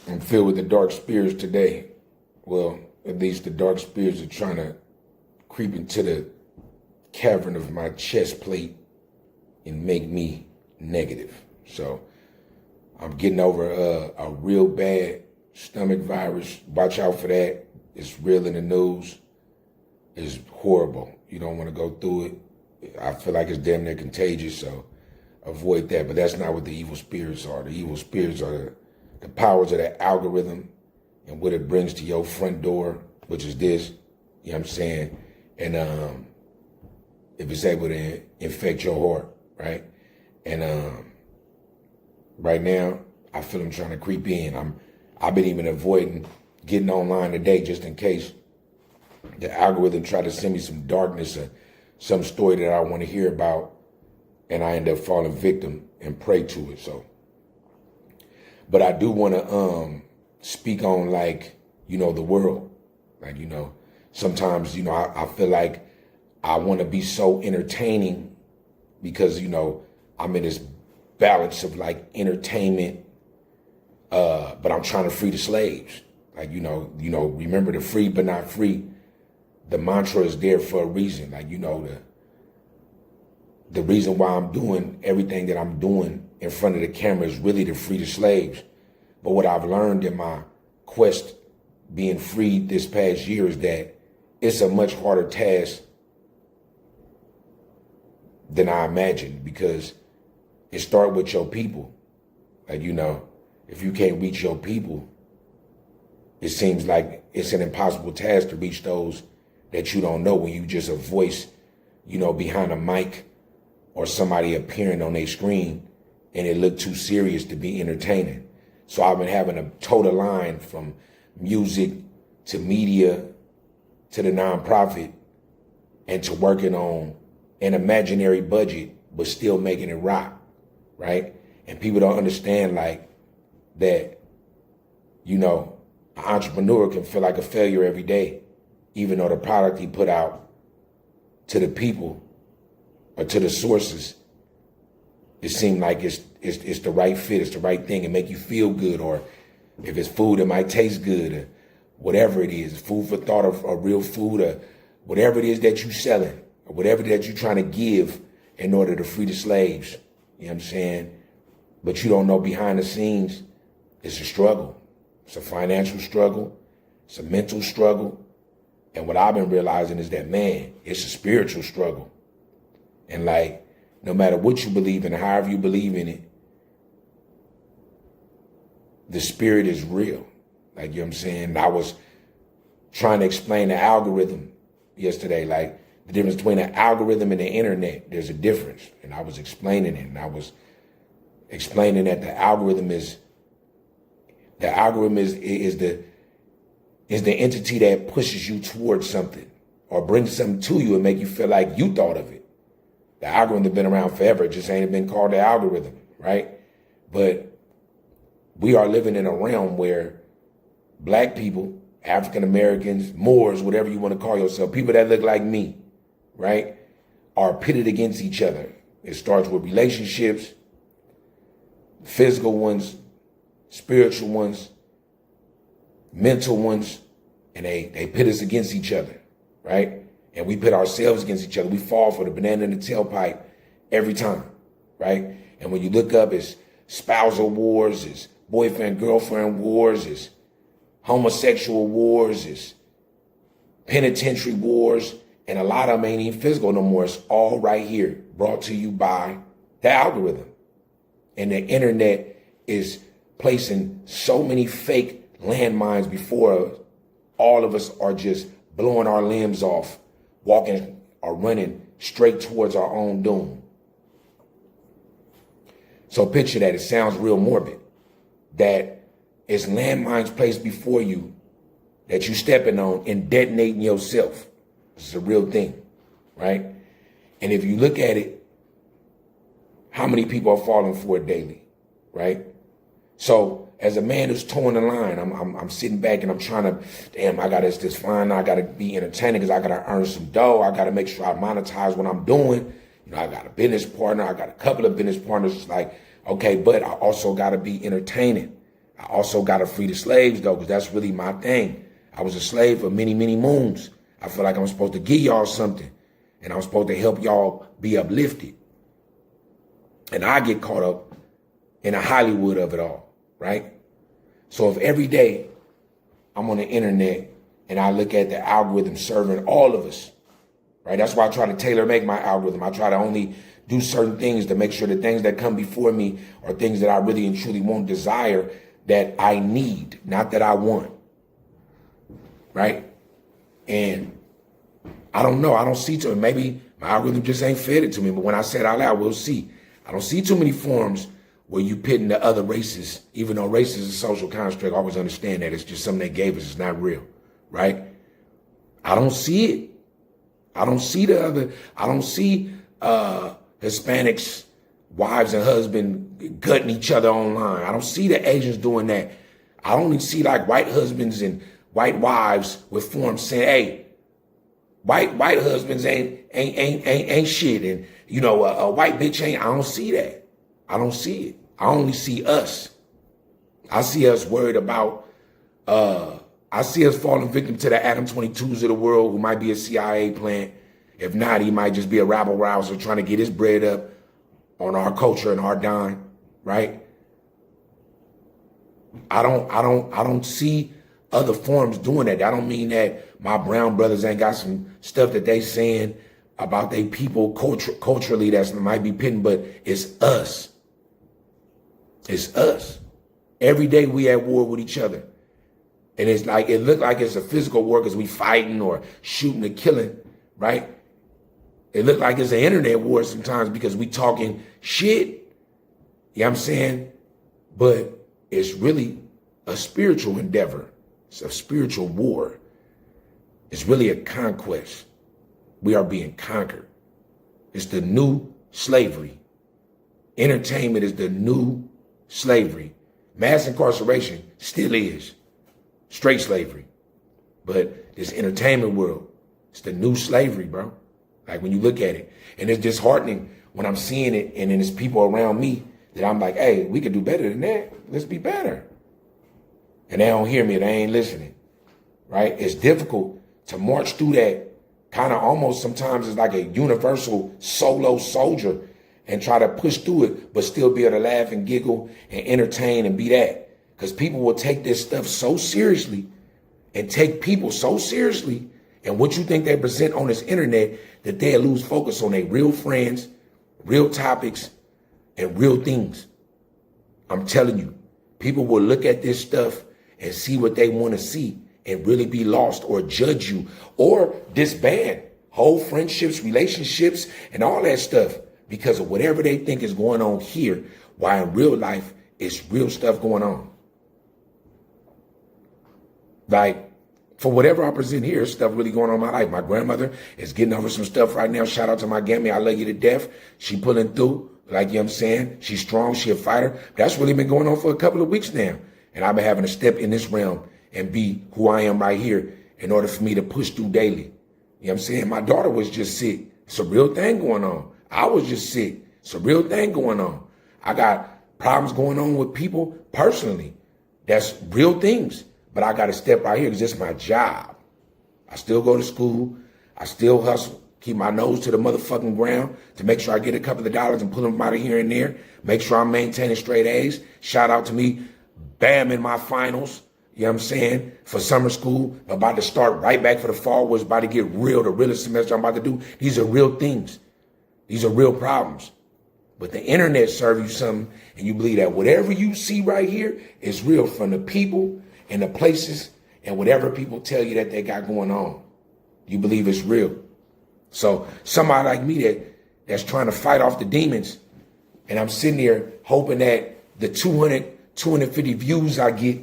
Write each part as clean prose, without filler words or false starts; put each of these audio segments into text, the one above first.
I'm filled with the dark spirits today. Well, at least the dark spirits are trying to creep into the cavern of my chest plate and make me negative. So I'm getting over a real bad stomach virus. Watch out for that. It's real in the news. It's horrible. You don't want to go through it. I feel like it's damn near contagious, so avoid that. But that's not what the evil spirits are. The evil spirits are the powers of that algorithm and what it brings to your front door, which is this, you know what I'm saying? And if it's able to infect your heart, right? And right now, I feel them trying to creep in. I've been even avoiding getting online today just in case the algorithm try to send me some darkness or some story that I want to hear about, and I end up falling victim and prey to it. So, but I do want to speak on, like, you know, the world. Like, you know, sometimes, you know, I feel like I want to be so entertaining because, you know, I'm in this balance of like entertainment, but I'm trying to free the slaves. Like, you know, remember the free but not free. The mantra is there for a reason. Like, you know, the reason why I'm doing everything that I'm doing in front of the camera is really to free the slaves. But what I've learned in my quest being freed this past year is that it's a much harder task than I imagined, because it starts with your people. Like, you know, if you can't reach your people, it seems like it's an impossible task to reach those that you don't know when you just a voice, you know, behind a mic or somebody appearing on their screen and it looked too serious to be entertaining. So I've been having to toe the line from music to media to the nonprofit and to working on an imaginary budget, but still making it rock, right? And people don't understand, like, that, you know, an entrepreneur can feel like a failure every day, even though the product he put out to the people or to the sources, it seemed like it's the right fit, it's the right thing, and make you feel good. Or if it's food, it might taste good, or whatever it is, food for thought, or real food, or whatever it is that you're selling, or whatever that you're trying to give in order to free the slaves. You know what I'm saying? But you don't know behind the scenes, it's a struggle. It's a financial struggle. It's a mental struggle. And what I've been realizing is that, man, it's a spiritual struggle. And like, no matter what you believe in, however you believe in it, the spirit is real. Like, you know what I'm saying? I was trying to explain the algorithm yesterday, like the difference between an algorithm and the internet. There's a difference. And I was explaining it. And I was explaining that the algorithm is the entity that pushes you towards something or brings something to you and make you feel like you thought of it. The algorithm has been around forever. It just ain't been called the algorithm, right? But we are living in a realm where black people, African Americans, Moors, whatever you want to call yourself, people that look like me, right, are pitted against each other. It starts with relationships, physical ones, spiritual ones, mental ones, and they pit us against each other, right? And we pit ourselves against each other. We fall for the banana in the tailpipe every time, right? And when you look up, it's spousal wars, it's boyfriend-girlfriend wars, it's homosexual wars, it's penitentiary wars, and a lot of them ain't even physical no more. It's all right here, brought to you by the algorithm. And the internet is placing so many fake landmines before us. All of us are just blowing our limbs off, walking or running straight towards our own doom. So picture that. It sounds real morbid. That it's landmines placed before you that you stepping on and detonating yourself. This is a real thing, right? And if you look at it, how many people are falling for it daily, right? So as a man who's towing the line, I'm sitting back and I'm trying to, damn, I got this fine. I got to be entertaining because I got to earn some dough. I got to make sure I monetize what I'm doing. You know, I got a business partner. I got a couple of business partners. It's like, okay, but I also got to be entertaining. I also got to free the slaves, though, because that's really my thing. I was a slave for many, many moons. I feel like I'm supposed to give y'all something, and I'm supposed to help y'all be uplifted. And I get caught up in the Hollywood of it all, right? So if every day I'm on the internet and I look at the algorithm serving all of us, right? That's why I try to tailor make my algorithm. I try to only do certain things to make sure the things that come before me are things that I really and truly won't desire, that I need, not that I want, right? And I don't know. I don't see to maybe my algorithm just ain't fed it to me. But when I say it out loud, we'll see. I don't see too many forums where you pitting the other races, even though race is a social construct. I always understand that. It's just something they gave us. It's not real, right? I don't see it. I don't see I don't see Hispanics, wives and husbands gutting each other online. I don't see the Asians doing that. I only see like white husbands and white wives with forums saying, hey, white husbands ain't shit. And, you know, a white bitch ain't. I don't see that. I don't see it. I only see us. I see us worried about, I see us falling victim to the Adam 22s of the world, who might be a CIA plant. If not, he might just be a rabble rouser trying to get his bread up on our culture and our dime, right? I don't see other forums doing that. I don't mean that my brown brothers ain't got some stuff that they saying about they people culturally that might be pitting, but it's us. It's us. Every day we at war with each other. And it's like, it look like it's a physical war because we fighting or shooting or killing, right? It look like it's an internet war sometimes because we talking shit. You know what I'm saying? But it's really a spiritual endeavor. It's a spiritual war. It's really a conquest. We are being conquered. It's the new slavery. Entertainment is the new slavery. Mass incarceration still is straight slavery. But this entertainment world, it's the new slavery, bro. Like when you look at it. And it's disheartening when I'm seeing it and then there's people around me that I'm like, hey, we could do better than that. Let's be better. And they don't hear me. They ain't listening, right? It's difficult to march through that kind of almost sometimes it's like a universal solo soldier and try to push through it, but still be able to laugh and giggle and entertain and be that. Because people will take this stuff so seriously and take people so seriously and what you think they present on this internet that they'll lose focus on their real friends, real topics, and real things. I'm telling you, people will look at this stuff and see what they want to see and really be lost or judge you or disband whole friendships, relationships, and all that stuff because of whatever they think is going on here, while in real life, it's real stuff going on. Like, for whatever I present here, stuff really going on in my life. My grandmother is getting over some stuff right now. Shout out to my Gammy. I love you to death. She pulling through, like, you know what I'm saying? She's strong. She a fighter. That's really been going on for a couple of weeks now. And I've been having to step in this realm and be who I am right here in order for me to push through daily. You know what I'm saying? My daughter was just sick. It's a real thing going on. I was just sick. It's a real thing going on. I got problems going on with people personally. That's real things. But I got to step right here because it's my job. I still go to school. I still hustle. Keep my nose to the motherfucking ground to make sure I get a couple of dollars and pull them out of here and there. Make sure I'm maintaining straight A's. Shout out to me. Bam in my finals. You know what I'm saying? For summer school. About to start right back for the fall. Was about to get real. The realest semester I'm about to do. These are real things. These are real problems. But the internet serves you something and you believe that whatever you see right here is real from the people and the places and whatever people tell you that they got going on. You believe it's real. So somebody like me that's trying to fight off the demons, and I'm sitting there hoping that the 250 views I get,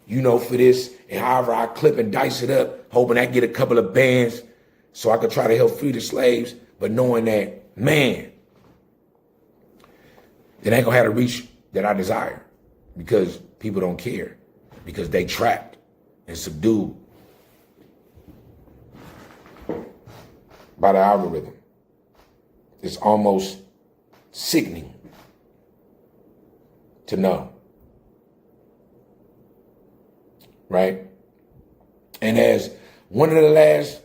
you know, for this, and however I clip and dice it up, hoping I get a couple of bands so I could try to help free the slaves, but knowing that, man, it ain't gonna have the reach that I desire because people don't care. Because they trapped and subdued by the algorithm. It's almost sickening to know right? And as one of the last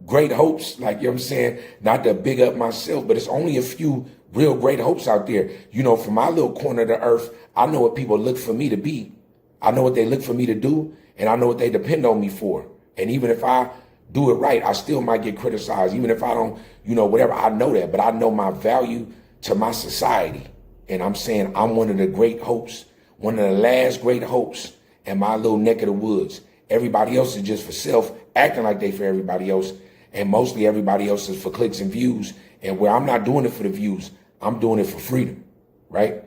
great hopes, like, you know what I'm saying, not to big up myself, but it's only a few real great hopes out there. You know, from my little corner of the earth, I know what people look for me to be. I know what they look for me to do, and I know what they depend on me for. And even if I do it right, I still might get criticized. Even if I don't, you know, whatever, I know that. But I know my value to my society. And I'm saying I'm one of the great hopes, one of the last great hopes in my little neck of the woods. Everybody else is just for self, acting like they for everybody else. And mostly everybody else is for clicks and views. And where I'm not doing it for the views, I'm doing it for freedom, right?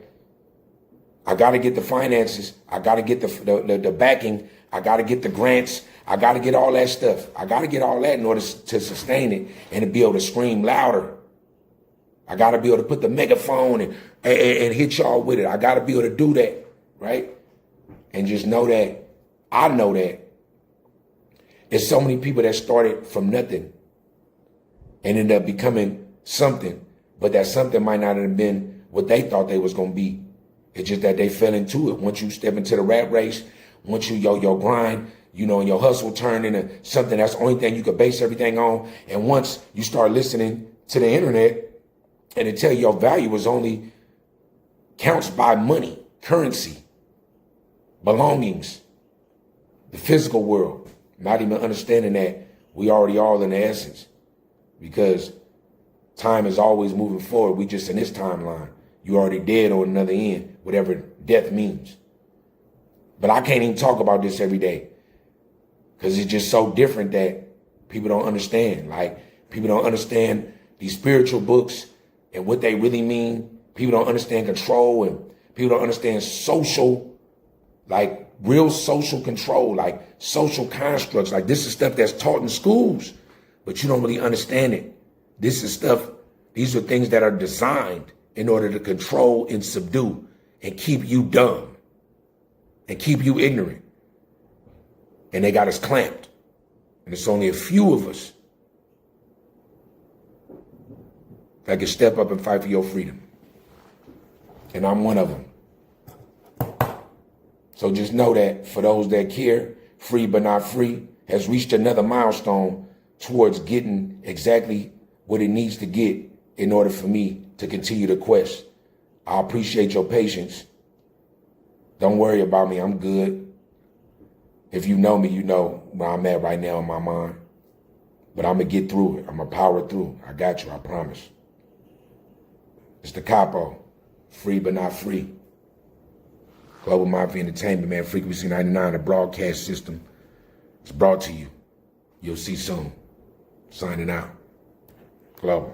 I got to get the finances. I got to get the backing. I got to get the grants. I got to get all that stuff. I got to get all that in order to sustain it and to be able to scream louder. I got to be able to put the megaphone and hit y'all with it. I got to be able to do that, right? And just know that, I know that there's so many people that started from nothing and ended up becoming something, but that something might not have been what they thought they was going to be. It's just that they fell into it. Once you step into the rat race, once you your grind, you know, and your hustle turn into something that's the only thing you could base everything on. And once you start listening to the internet and it tell you your value is only counts by money, currency, belongings, the physical world, not even understanding that we already all in the essence, because time is always moving forward. We just in this timeline. You already dead on another end, whatever death means. But I can't even talk about this every day because it's just so different that people don't understand. Like, people don't understand these spiritual books and what they really mean. People don't understand control, and people don't understand social, like real social control, like social constructs. Like, this is stuff that's taught in schools, but you don't really understand it. This is stuff, these are things that are designed in order to control and subdue and keep you dumb and keep you ignorant. And they got us clamped. And it's only a few of us that can step up and fight for your freedom. And I'm one of them. So just know that for those that care, Free But Not Free has reached another milestone towards getting exactly what it needs to get in order for me to continue the quest. I appreciate your patience. Don't worry about me. I'm good. If you know me, you know where I'm at right now in my mind. But I'm going to get through it. I'm going to power through. I got you. I promise. It's the Capo. Free But Not Free. Global Mafia Entertainment, man. Frequency 99, the broadcast system. It's brought to you. You'll see soon. Signing out. Global.